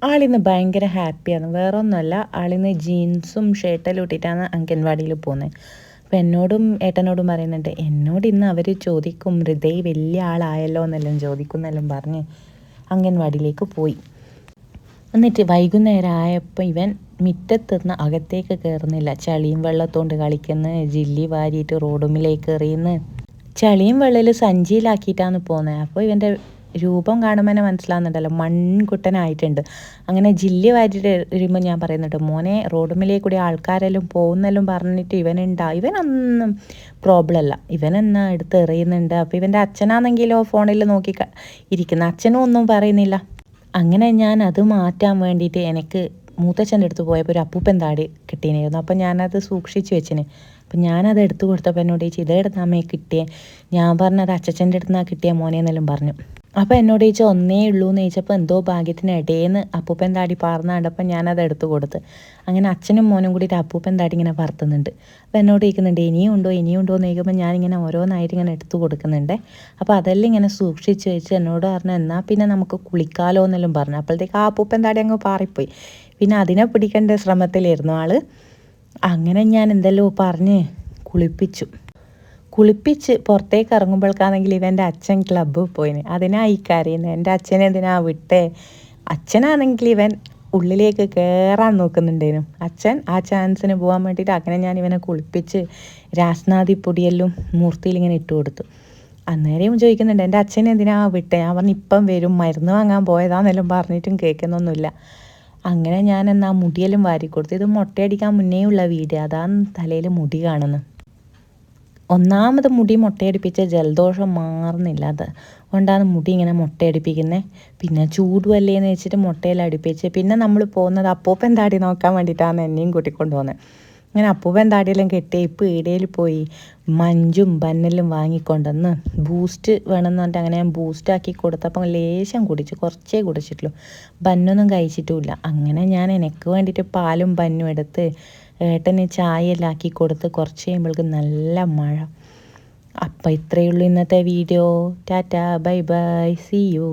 ആളിന്ന് ഭയങ്കര ഹാപ്പിയാണ്. വേറെ ഒന്നുമല്ല, ആളിന്ന് ജീൻസും ഷർട്ടെല്ലാം ഇട്ടിട്ടാണ് അംഗൻവാടിയിൽ പോകുന്നത്. അപ്പോൾ എന്നോടും ഏട്ടനോടും പറയുന്നുണ്ട്, എന്നോട് ഇന്ന് അവർ ചോദിക്കും ഹൃദയ് വലിയ ആളായല്ലോ എന്നെല്ലാം ചോദിക്കും എന്നെല്ലാം പറഞ്ഞ് അംഗൻവാടിയിലേക്ക് പോയി. എന്നിട്ട് വൈകുന്നേരം ആയപ്പോൾ ഇവൻ മുറ്റത്തുനിന്ന് അകത്തേക്ക് കയറുന്നില്ല. ചളിയും വെള്ളത്തോണ്ട് കളിക്കുന്ന, ജില്ലി വാരിയിട്ട് റോഡുമ്മിലേക്ക് എറിയുന്നു. ചളിയും വെള്ളയിൽ സഞ്ചിയിലാക്കിയിട്ടാണ് പോകുന്നത്. അപ്പോൾ ഇവൻ്റെ രൂപം കാണുമ്പോൾ തന്നെ മനസ്സിലാകുന്നുണ്ടല്ലോ, മൺകുട്ടനായിട്ടുണ്ട്. അങ്ങനെ ജില്ലി വാരിയിട്ട് എറിയുമ്പോൾ ഞാൻ പറയുന്നുണ്ട്, മോനെ റോഡുമ്മിലേക്ക് കൂടി ആൾക്കാരെല്ലാം പോകുന്നെല്ലാം പറഞ്ഞിട്ട് ഇവനൊന്നും പ്രോബ്ലം അല്ല, ഇവനെന്നാ എടുത്ത് എറിയുന്നുണ്ട്. അപ്പോൾ ഇവൻ്റെ അച്ഛനാണെങ്കിലോ ഫോണിൽ നോക്കി ഇരിക്കുന്ന, അച്ഛനും ഒന്നും പറയുന്നില്ല. അങ്ങനെ ഞാൻ അത് മാറ്റാൻ വേണ്ടിയിട്ട് എനിക്ക് മൂത്തച്ഛൻ്റെ അടുത്ത് പോയപ്പോൾ ഒരു അപ്പൂപ്പൻ താടി കിട്ടിയിരുന്നു. അപ്പോൾ ഞാനത് സൂക്ഷിച്ച് വെച്ചിന്. അപ്പം ഞാനത് എടുത്തു കൊടുത്തപ്പോൾ എന്നോട് ചോദിച്ചു, ഇതെടുത്ത് അമ്മയെ കിട്ടിയേ? ഞാൻ പറഞ്ഞത് അച്ഛൻ്റെ അടുത്ത് നിന്നാണ് കിട്ടിയ മോനെ എന്നെല്ലാം പറഞ്ഞു. അപ്പോൾ എന്നോട് ചോദിച്ചു ഒന്നേ ഉള്ളൂ എന്ന് ചോദിച്ചപ്പോൾ എന്തോ ഭാഗ്യത്തിന് ഇടേന്ന് അപ്പൂപ്പൻ താടി പാർന്നാണ്ടപ്പോൾ ഞാനത് എടുത്തു കൊടുത്ത്. അങ്ങനെ അച്ഛനും മോനും കൂടിയിട്ട് അപ്പൂപ്പൻ താടി ഇങ്ങനെ പറത്തുന്നുണ്ട്. അപ്പോൾ എന്നോട് ചോദിക്കുന്നുണ്ട് ഇനിയും ഉണ്ടോ എന്ന് ചോദിക്കുമ്പോൾ ഞാനിങ്ങനെ ഓരോന്നായിട്ട് ഇങ്ങനെ എടുത്തു കൊടുക്കുന്നുണ്ട്. അപ്പോൾ അതെല്ലാം ഇങ്ങനെ സൂക്ഷിച്ച് വെച്ച് എന്നോട് പറഞ്ഞു, എന്നാൽ പിന്നെ നമുക്ക് കുളിക്കാലോ എന്നെല്ലാം പറഞ്ഞു. അപ്പോഴത്തേക്ക് ആ അപ്പൂപ്പൻ താടി അങ്ങ് പാറിപ്പോയി. പിന്നെ അതിനെ പിടിക്കേണ്ട ശ്രമത്തിലായിരുന്നു ആൾ. അങ്ങനെ ഞാൻ എന്തെല്ലോ പറഞ്ഞ് കുളിപ്പിച്ച് പുറത്തേക്ക് ഇറങ്ങുമ്പോഴേക്കാണെങ്കിൽ ഇവൻ്റെ അച്ഛൻ ക്ലബ്ബിൽ പോയിന്. അതിനായി കരയുന്നത്, എൻ്റെ അച്ഛനെന്തിനാ വിട്ടേ? അച്ഛനാണെങ്കിൽ ഇവൻ ഉള്ളിലേക്ക് കയറാൻ നോക്കുന്നുണ്ടേനു. അച്ഛൻ ആ ചാൻസിന് പോകാൻ വേണ്ടിയിട്ട് അങ്ങനെ ഞാൻ ഇവനെ കുളിപ്പിച്ച് രാസ്നാദി പൊടിയെല്ലാം മൂർത്തിയിൽ ഇങ്ങനെ ഇട്ട് കൊടുത്തു. അന്നേരം ചോദിക്കുന്നുണ്ട്, എൻ്റെ അച്ഛനെ എന്തിനാ വിട്ടേ? ഞാൻ പറഞ്ഞു ഇപ്പം വരും, മരുന്ന് വാങ്ങാൻ പോയതാന്നെല്ലാം പറഞ്ഞിട്ടും കേൾക്കുന്നൊന്നുമില്ല. അങ്ങനെ ഞാൻ എന്നാൽ മുടിയെല്ലാം വാരി കൊടുത്തു. ഇത് മുട്ടയടിക്കാൻ മുന്നേ ഉള്ള വീഡിയോ, അതാണ് തലയിൽ മുടി കാണുന്നത്. ഒന്നാമത് മുടി മുട്ടയടിപ്പിച്ച ജലദോഷം മാറുന്നില്ല, അതുകൊണ്ടാണ് മുടി ഇങ്ങനെ മുട്ടയടിപ്പിക്കുന്നത്. പിന്നെ ചൂടുവല്ലേന്ന് വെച്ചിട്ട് മുട്ടയെല്ലാം അടുപ്പിച്ച് പിന്നെ നമ്മൾ പോകുന്നത് അപ്പൂപ്പൻ താടി നോക്കാൻ വേണ്ടിയിട്ടാണ് എന്നെയും കൂട്ടിക്കൊണ്ട് പോകുന്നത്. അങ്ങനെ അപ്പൂപ്പൻ താടിയെല്ലാം കെട്ടി ഇപ്പോൾ ഈടയിൽ പോയി മഞ്ചും ബന്നെല്ലാം വാങ്ങിക്കൊണ്ടുവന്ന് ബൂസ്റ്റ് വേണമെന്ന് പറഞ്ഞിട്ട് അങ്ങനെ ഞാൻ ബൂസ്റ്റാക്കി കൊടുത്തപ്പോൾ ലേശം കുടിച്ചു, കുറച്ചേ കുടിച്ചിട്ടുള്ളൂ, ബന്നൊന്നും കഴിച്ചിട്ടുമില്ല. അങ്ങനെ ഞാൻ എനിക്ക് വേണ്ടിയിട്ട് പാലും ബന്നും എടുത്ത് ഏട്ടന് ചായയെല്ലാം ആക്കി കൊടുത്ത് കുറച്ച് കഴിയുമ്പോഴേക്കും നല്ല മഴ. അപ്പം ഇത്രയേ ഉള്ളൂ ഇന്നത്തെ video. Tata, bye bye, see U.